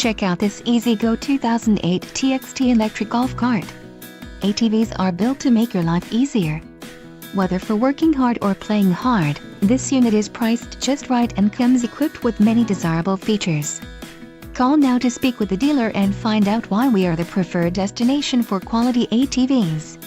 Check out this Easygo 2008 TXT electric golf cart. ATVs are built to make your life easier. Whether for working hard or playing hard, this unit is priced just right and comes equipped with many desirable features. Call now to speak with the dealer and find out why we are the preferred destination for quality ATVs.